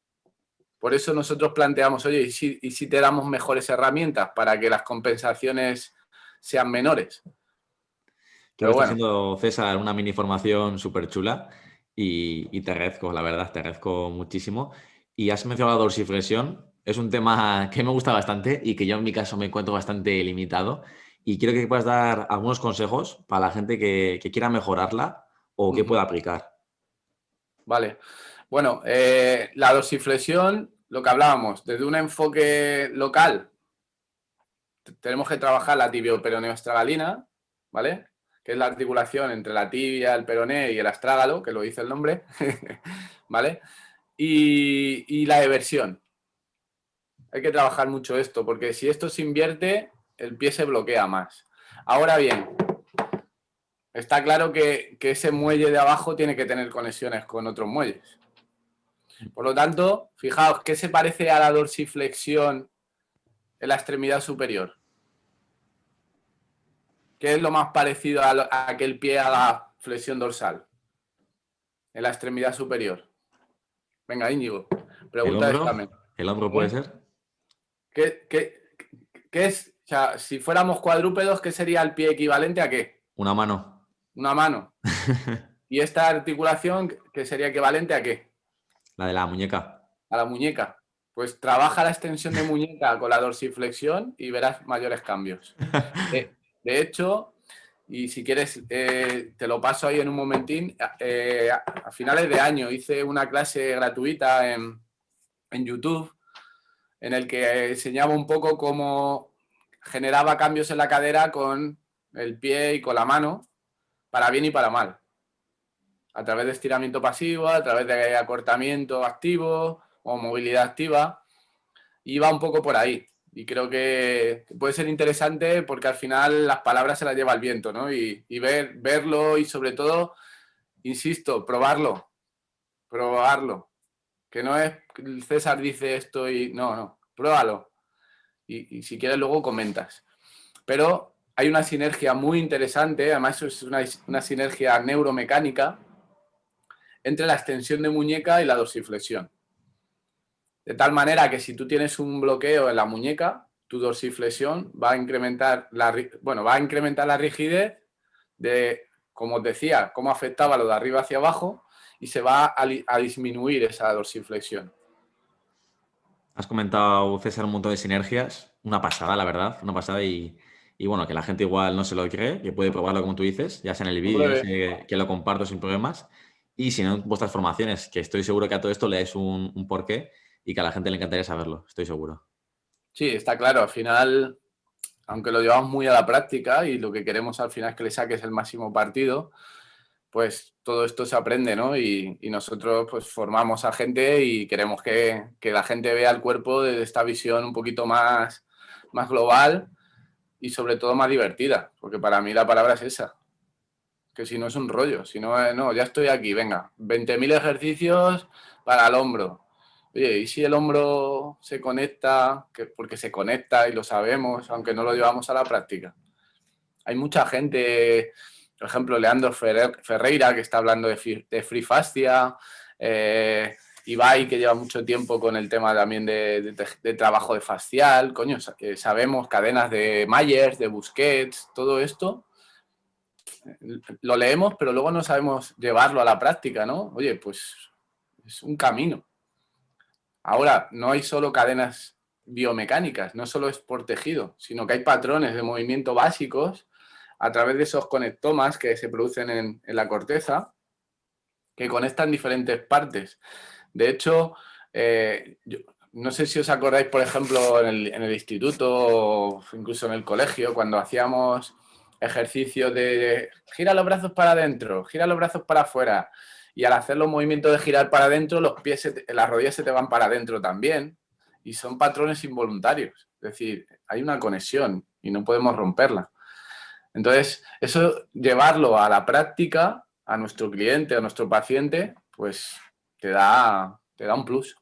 Por eso nosotros planteamos, oye, ¿y si te damos mejores herramientas para que las compensaciones sean menores? Creo que Pero está bueno, haciendo, César, una mini formación súper chula y te agradezco, la verdad, te agradezco muchísimo. Y has mencionado la dorsiflexión, es un tema que me gusta bastante y que yo en mi caso me encuentro bastante limitado. Y quiero que puedas dar algunos consejos para la gente que quiera mejorarla o que pueda aplicar. vale. Bueno, la dorsiflexión, lo que hablábamos, desde un enfoque local, tenemos que trabajar la tibioperoneoestragalina, ¿vale? Que es la articulación entre la tibia, el peroné y el astrágalo, que lo dice el nombre, ¿vale? Y la eversión. Hay que trabajar mucho esto, porque si esto se invierte, el pie se bloquea más. Ahora bien, está claro que ese muelle de abajo tiene que tener conexiones con otros muelles. Por lo tanto, fijaos, ¿qué se parece a la dorsiflexión en la extremidad superior? ¿Qué es lo más parecido a que el pie haga flexión dorsal en la extremidad superior? Venga, Íñigo, ¿El pregunta de examen. hombro? ¿El hombro puede ¿Eh? ser? ¿Qué es? O sea, si fuéramos cuadrúpedos, ¿qué sería el pie equivalente a qué? Una mano. Una mano. ¿Y esta articulación, qué sería equivalente a qué? La de la muñeca. A la muñeca. Pues trabaja la extensión de muñeca con la dorsiflexión y verás mayores cambios. De hecho, y si quieres, te lo paso ahí en un momentín. A finales de año hice una clase gratuita en YouTube en el que enseñaba un poco cómo generaba cambios en la cadera con el pie y con la mano, para bien y para mal. A través de estiramiento pasivo, a través de acortamiento activo o movilidad activa. Y va un poco por ahí. Y creo que puede ser interesante porque al final las palabras se las lleva el viento, ¿no? Y verlo y sobre todo, insisto, probarlo. Que no es César dice esto y no, pruébalo. Y si quieres luego comentas. Pero hay una sinergia muy interesante, además es una sinergia neuromecánica entre la extensión de muñeca y la dorsiflexión. De tal manera que si tú tienes un bloqueo en la muñeca, tu dorsiflexión va a incrementar la rigidez de, como os decía, cómo afectaba lo de arriba hacia abajo y se va a disminuir esa dorsiflexión. Has comentado, César, un montón de sinergias. Una pasada, la verdad. Una pasada y bueno, que la gente igual no se lo cree, que puede probarlo como tú dices, ya sea en el vídeo, ya sea que lo comparto sin problemas. Y si no, en vuestras formaciones, que estoy seguro que a todo esto le dais un porqué y que a la gente le encantaría saberlo, estoy seguro. Sí, está claro, al final, aunque lo llevamos muy a la práctica y lo que queremos al final es que le saques el máximo partido, pues todo esto se aprende, ¿no? Y nosotros pues formamos a gente y queremos que la gente vea el cuerpo desde esta visión un poquito más global y sobre todo más divertida, porque para mí la palabra es esa, que si no es un rollo, si no, no, ya estoy aquí, venga, 20.000 ejercicios para el hombro. Oye, ¿y si el hombro se conecta? Porque se conecta y lo sabemos, aunque no lo llevamos a la práctica. Hay mucha gente, por ejemplo, Leandro Ferreira, que está hablando de free fascia, Ibai, que lleva mucho tiempo con el tema también de trabajo de facial, coño, sabemos cadenas de Myers, de Busquets, todo esto, lo leemos, pero luego no sabemos llevarlo a la práctica, ¿no? Oye, pues es un camino. Ahora, no hay solo cadenas biomecánicas, no solo es por tejido, sino que hay patrones de movimiento básicos a través de esos conectomas que se producen en la corteza que conectan diferentes partes. De hecho, No sé si os acordáis, por ejemplo, en el instituto o incluso en el colegio, cuando hacíamos ejercicios de gira los brazos para adentro, gira los brazos para afuera, y al hacer los movimientos de girar para adentro, los pies, las rodillas se te van para adentro también, y son patrones involuntarios. Es decir, hay una conexión y no podemos romperla. Entonces, eso llevarlo a la práctica, a nuestro cliente, a nuestro paciente, pues te da un plus.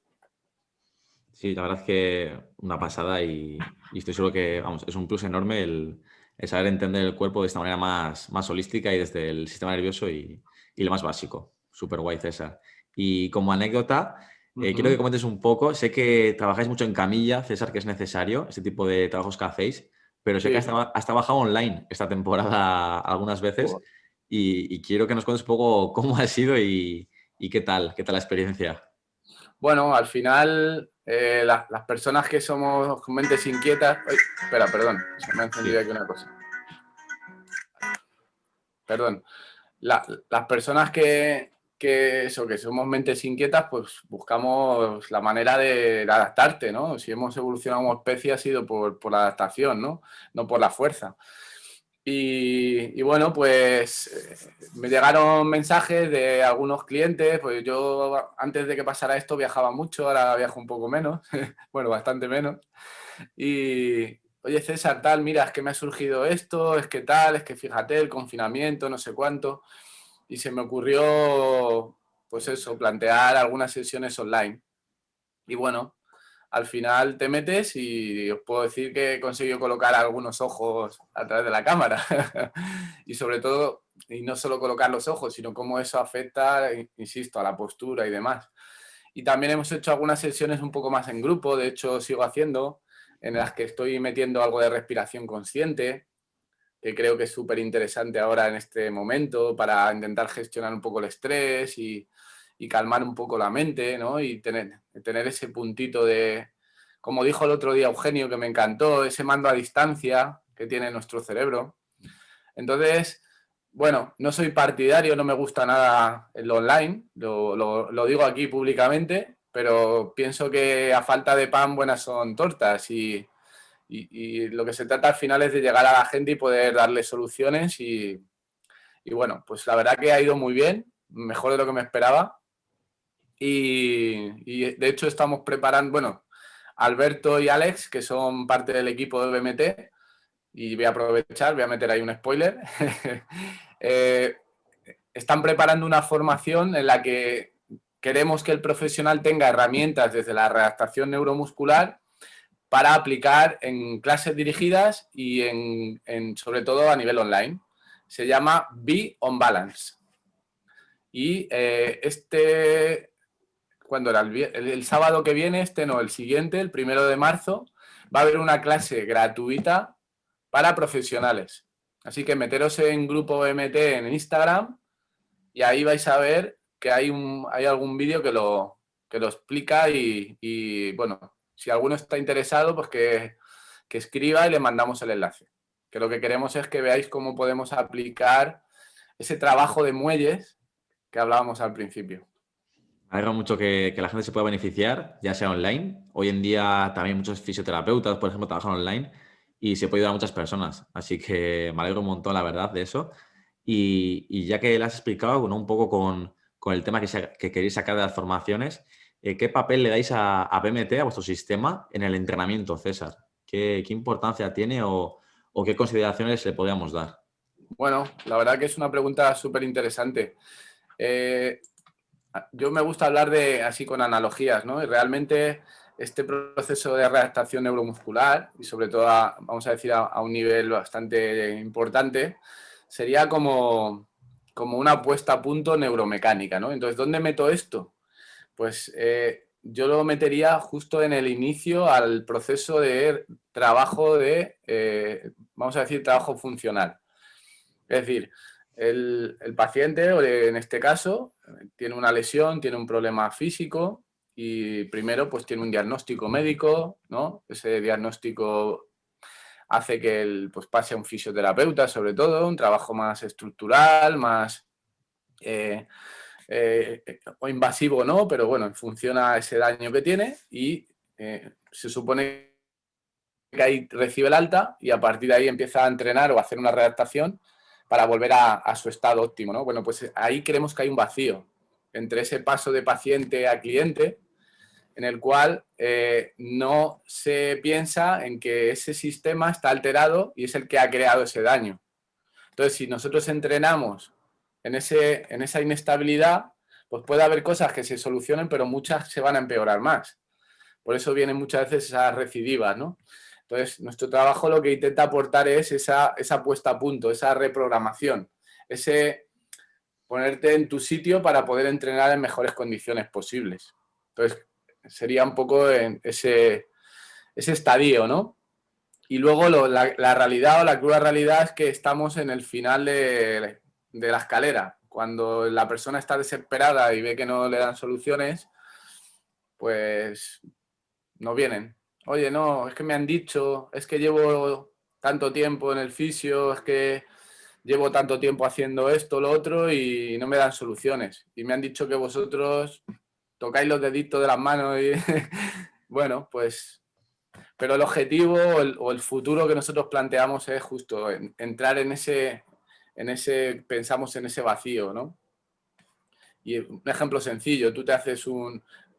Sí, la verdad es que una pasada y estoy seguro que, vamos, es un plus enorme el saber entender el cuerpo de esta manera más holística y desde el sistema nervioso y lo más básico. Súper guay, César. Y como anécdota, quiero que comentes un poco, sé que trabajáis mucho en camilla, César, que es necesario, este tipo de trabajos que hacéis, pero sé que Sí. has trabajado online esta temporada algunas veces y quiero que nos cuentes un poco cómo ha sido y qué tal la experiencia. Bueno, al final, las personas que somos con mentes inquietas... Ay, espera, perdón, se me ha encendido Sí. aquí una cosa. Perdón. Las personas que somos mentes inquietas, pues buscamos la manera de adaptarte, ¿no? Si hemos evolucionado como especie ha sido por la adaptación, ¿no? No por la fuerza. Y bueno, pues me llegaron mensajes de algunos clientes, pues yo antes de que pasara esto viajaba mucho, ahora viajo un poco menos, bueno, bastante menos. Y, oye César, tal, mira, es que me ha surgido esto, es que tal, es que fíjate, el confinamiento, no sé cuánto. Y se me ocurrió, pues eso, plantear algunas sesiones online. Y bueno, al final te metes y os puedo decir que he conseguido colocar algunos ojos a través de la cámara. Y sobre todo, y no solo colocar los ojos, sino cómo eso afecta, insisto, a la postura y demás. Y también hemos hecho algunas sesiones un poco más en grupo, de hecho sigo haciendo, en las que estoy metiendo algo de respiración consciente, que creo que es súper interesante ahora en este momento para intentar gestionar un poco el estrés y calmar un poco la mente, ¿no? Y tener ese puntito de, como dijo el otro día Eugenio, que me encantó, ese mando a distancia que tiene nuestro cerebro. Entonces, bueno, no soy partidario, no me gusta nada lo online, lo digo aquí públicamente, pero pienso que a falta de pan buenas son tortas y lo que se trata al final es de llegar a la gente y poder darle soluciones y bueno, pues la verdad que ha ido muy bien, mejor de lo que me esperaba y de hecho estamos preparando, bueno, Alberto y Alex, que son parte del equipo de BMT, y voy a aprovechar, voy a meter ahí un spoiler, eh, están preparando una formación en la que queremos que el profesional tenga herramientas desde la readaptación neuromuscular para aplicar en clases dirigidas y sobre todo a nivel online. Se llama Be on Balance. Y cuando era el sábado que viene, no, el siguiente, el 1 de marzo, va a haber una clase gratuita para profesionales. Así que meteros en grupo MT en Instagram y ahí vais a ver que hay algún vídeo que lo explica bueno, si alguno está interesado, pues que escriba y le mandamos el enlace. Que lo que queremos es que veáis cómo podemos aplicar ese trabajo de muelles que hablábamos al principio. Me alegra mucho que la gente se pueda beneficiar, ya sea online. Hoy en día también muchos fisioterapeutas, por ejemplo, trabajan online y se puede ayudar a muchas personas. Así que me alegro un montón, la verdad, de eso. Y ya que le has explicado, bueno, un poco con el tema que queréis sacar de las formaciones, ¿qué papel le dais a BMT, a vuestro sistema, en el entrenamiento, César? ¿Qué importancia tiene o qué consideraciones le podríamos dar? Bueno, la verdad que es una pregunta súper interesante. Yo me gusta hablar de así con analogías, ¿no? Y realmente este proceso de readaptación neuromuscular, y sobre todo, vamos a decir, a un nivel bastante importante, sería como una puesta a punto neuromecánica, ¿no? Entonces, ¿dónde meto esto? Pues yo lo metería justo en el inicio al proceso de trabajo vamos a decir, trabajo funcional. Es decir, el paciente, o en este caso, tiene una lesión, tiene un problema físico y primero pues tiene un diagnóstico médico, ¿no? Ese diagnóstico hace que él pues, pase a un fisioterapeuta, sobre todo, un trabajo más estructural, más o invasivo no, pero bueno, en función a ese daño que tiene y se supone que ahí recibe el alta y a partir de ahí empieza a entrenar o a hacer una readaptación para volver a su estado óptimo, ¿no? Bueno, pues ahí creemos que hay un vacío entre ese paso de paciente a cliente en el cual no se piensa en que ese sistema está alterado y es el que ha creado ese daño. Entonces, si nosotros entrenamos en esa inestabilidad, pues puede haber cosas que se solucionen, pero muchas se van a empeorar más. Por eso vienen muchas veces esas recidivas, ¿no? Entonces, nuestro trabajo lo que intenta aportar es esa puesta a punto, esa reprogramación, ese ponerte en tu sitio para poder entrenar en mejores condiciones posibles. Entonces, sería un poco en ese estadio, ¿no? Y luego la realidad o la cruda realidad es que estamos en el final de la escalera. Cuando la persona está desesperada y ve que no le dan soluciones, pues no vienen. Oye, no, es que me han dicho, es que llevo tanto tiempo en el fisio, es que llevo tanto tiempo haciendo esto, lo otro y no me dan soluciones. Y me han dicho que vosotros tocáis los deditos de las manos y bueno, pues... Pero el objetivo o el futuro que nosotros planteamos es justo entrar pensamos en ese vacío, ¿no? Y un ejemplo sencillo, tú te haces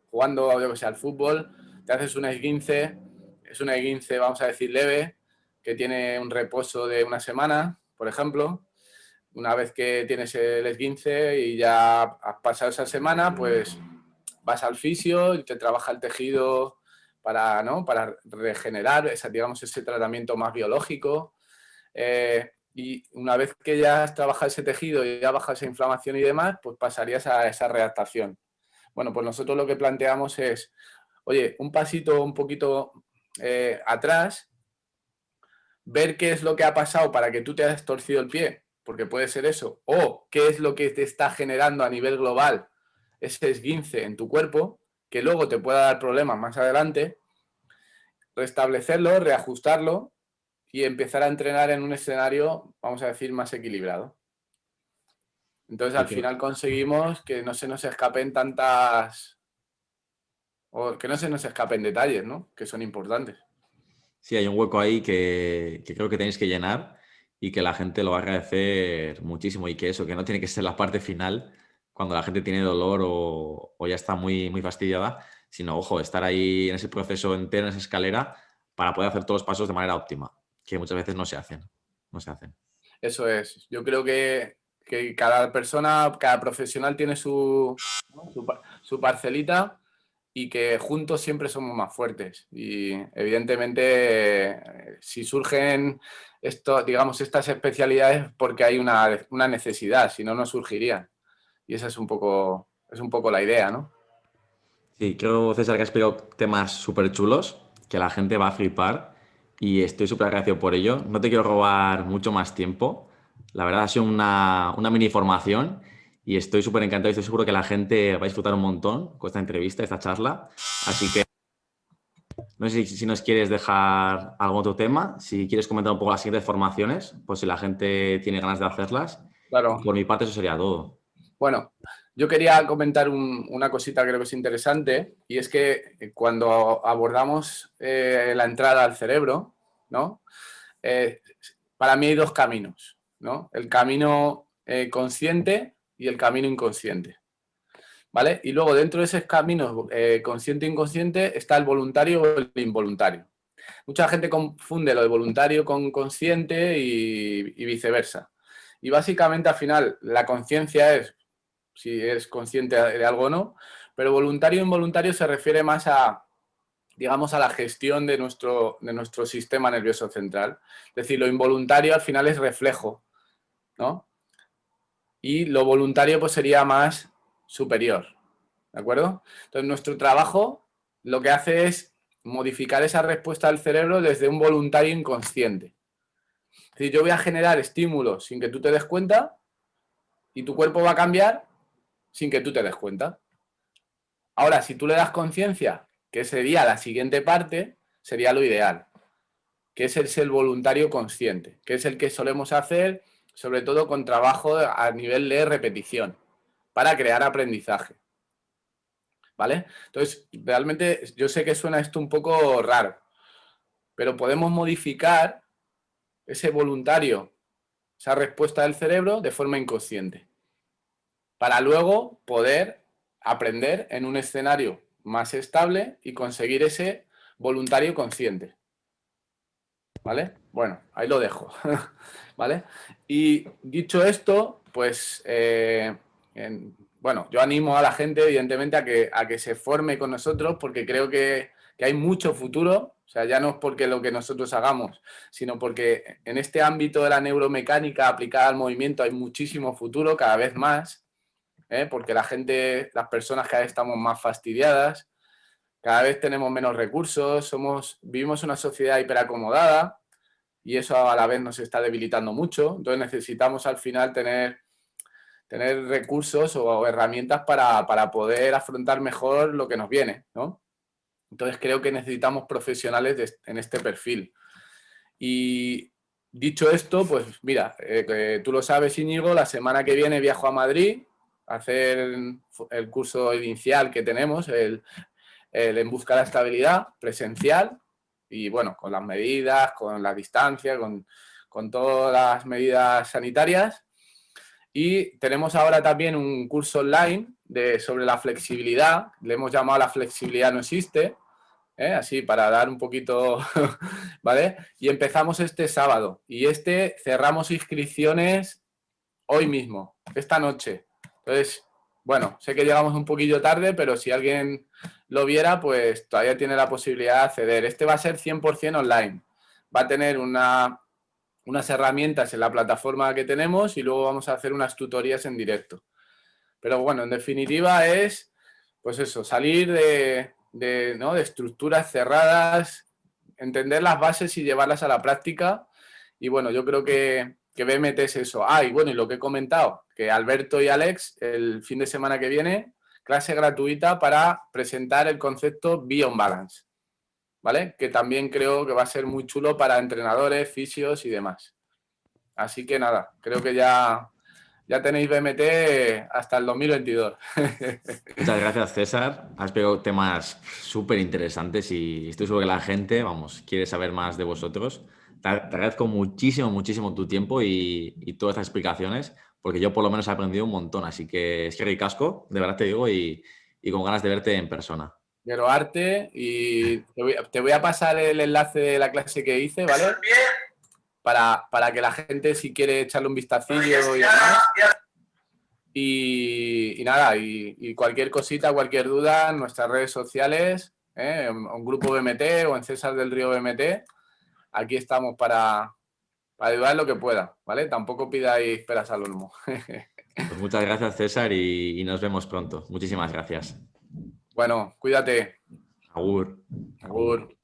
jugando, yo que sé, al fútbol, te haces un esguince, es un esguince, vamos a decir, leve, que tiene un reposo de una semana, por ejemplo. Una vez que tienes el esguince y ya has pasado esa semana, pues vas al fisio y te trabaja el tejido para, ¿no? Para regenerar digamos, ese tratamiento más biológico. Y una vez que ya has trabajado ese tejido y ya baja esa inflamación y demás, pues pasarías a esa readaptación. Bueno, pues nosotros lo que planteamos es, oye, un pasito un poquito atrás, ver qué es lo que ha pasado para que tú te hayas torcido el pie, porque puede ser eso, o qué es lo que te está generando a nivel global ese esguince en tu cuerpo, que luego te pueda dar problemas más adelante, restablecerlo, reajustarlo y empezar a entrenar en un escenario, vamos a decir, más equilibrado. Entonces, Sí, al final conseguimos que no se nos escapen o que no se nos escapen detalles, ¿no? Que son importantes. sí, hay un hueco ahí que creo que tenéis que llenar y que la gente lo va a agradecer muchísimo y que eso, que no tiene que ser la parte final cuando la gente tiene dolor o ya está muy, muy fastidiada, sino, ojo, estar ahí en ese proceso entero, en esa escalera, para poder hacer todos los pasos de manera óptima, que muchas veces no se hacen. No se hacen. Eso es. Yo creo que cada persona, cada profesional tiene su parcelita y que juntos siempre somos más fuertes. Y evidentemente, si surgen digamos, estas especialidades porque hay una necesidad, si no, no surgirían. Y esa es un poco la idea, ¿no? Sí, creo, César, que has explicado temas súper chulos, que la gente va a flipar y estoy súper agradecido por ello. No te quiero robar mucho más tiempo. La verdad ha sido una mini formación y estoy súper encantado y estoy seguro que la gente va a disfrutar un montón con esta entrevista, esta charla. Así que no sé si nos quieres dejar algún otro tema, si quieres comentar un poco las siguientes formaciones, pues si la gente tiene ganas de hacerlas. Y Claro. por mi parte eso sería todo. Bueno, yo quería comentar una cosita que creo que es interesante y es que cuando abordamos la entrada al cerebro, ¿no? Eh, para mí hay dos caminos, ¿no? El camino consciente y el camino inconsciente, ¿vale? Y luego dentro de esos caminos consciente e inconsciente está el voluntario o el involuntario. Mucha gente confunde lo de voluntario con consciente y viceversa. Y básicamente al final la conciencia es si eres consciente de algo o no, pero voluntario e involuntario se refiere más digamos, a la gestión de nuestro sistema nervioso central. Es decir, lo involuntario al final es reflejo, ¿no? Y lo voluntario pues sería más superior, ¿de acuerdo? Entonces, nuestro trabajo lo que hace es modificar esa respuesta del cerebro desde un voluntario inconsciente. Es decir, yo voy a generar estímulos sin que tú te des cuenta y tu cuerpo va a cambiar sin que tú te des cuenta. Ahora, si tú le das conciencia, que sería la siguiente parte, sería lo ideal, que es el voluntario consciente, que es el que solemos hacer, sobre todo con trabajo a nivel de repetición. para crear aprendizaje. ¿Vale? Entonces, realmente yo sé que suena esto un poco raro, pero podemos modificar ese voluntario, esa respuesta del cerebro de forma inconsciente, para luego poder aprender en un escenario más estable y conseguir ese voluntario consciente. ¿Vale? Bueno, ahí lo dejo. ¿Vale? Y dicho esto, pues, bueno, yo animo a la gente, evidentemente, a que se forme con nosotros, porque creo que hay mucho futuro. O sea, ya no es porque lo que nosotros hagamos, sino porque en este ámbito de la neuromecánica aplicada al movimiento hay muchísimo futuro, cada vez más, porque la gente, las personas cada vez estamos más fastidiadas, cada vez tenemos menos recursos, vivimos una sociedad hiperacomodada y eso a la vez nos está debilitando mucho. Entonces necesitamos al final tener recursos o herramientas para poder afrontar mejor lo que nos viene, ¿no? Entonces creo que necesitamos profesionales en este perfil. Y dicho esto, pues mira, tú lo sabes, Íñigo, la semana que viene viajo a Madrid a hacer el curso inicial que tenemos, el En Busca de la Estabilidad, presencial, y bueno, con las medidas, con la distancia, con todas las medidas sanitarias. Y tenemos ahora también un curso online sobre la flexibilidad, le hemos llamado La flexibilidad no existe, así para dar un poquito, ¿vale? Y empezamos este sábado y cerramos inscripciones hoy mismo, esta noche. Entonces, bueno, sé que llegamos un poquillo tarde, pero si alguien lo viera, pues todavía tiene la posibilidad de acceder. Este va a ser 100% online. Va a tener unas herramientas en la plataforma que tenemos y luego vamos a hacer unas tutorías en directo. Pero bueno, en definitiva es, pues eso, salir ¿no? de estructuras cerradas, entender las bases y llevarlas a la práctica. Y bueno, yo creo que BMT es eso. Y bueno, y lo que he comentado, que Alberto y Alex, el fin de semana que viene, clase gratuita para presentar el concepto Beyond Balance, ¿vale? Que también creo que va a ser muy chulo para entrenadores, fisios y demás. Así que nada, creo que ya tenéis BMT hasta el 2022. Muchas gracias, César. Has pegado temas súper interesantes y estoy seguro que la gente, vamos, quiere saber más de vosotros. Te agradezco muchísimo, muchísimo tu tiempo y todas estas explicaciones, porque yo por lo menos he aprendido un montón. Así que es que ricasco, de verdad te digo, y con ganas de verte en persona. Quiero arte y te voy a pasar el enlace de la clase que hice, ¿vale? Para que la gente, si quiere echarle un vistacillo y demás. Y nada, y cualquier cosita, cualquier duda en nuestras redes sociales, en Grupo BMT o en César del Río BMT, aquí estamos para ayudar en lo que pueda, ¿vale? Tampoco pidáis peras al olmo. Pues muchas gracias, César, y nos vemos pronto. Muchísimas gracias. Bueno, cuídate. Agur. Agur.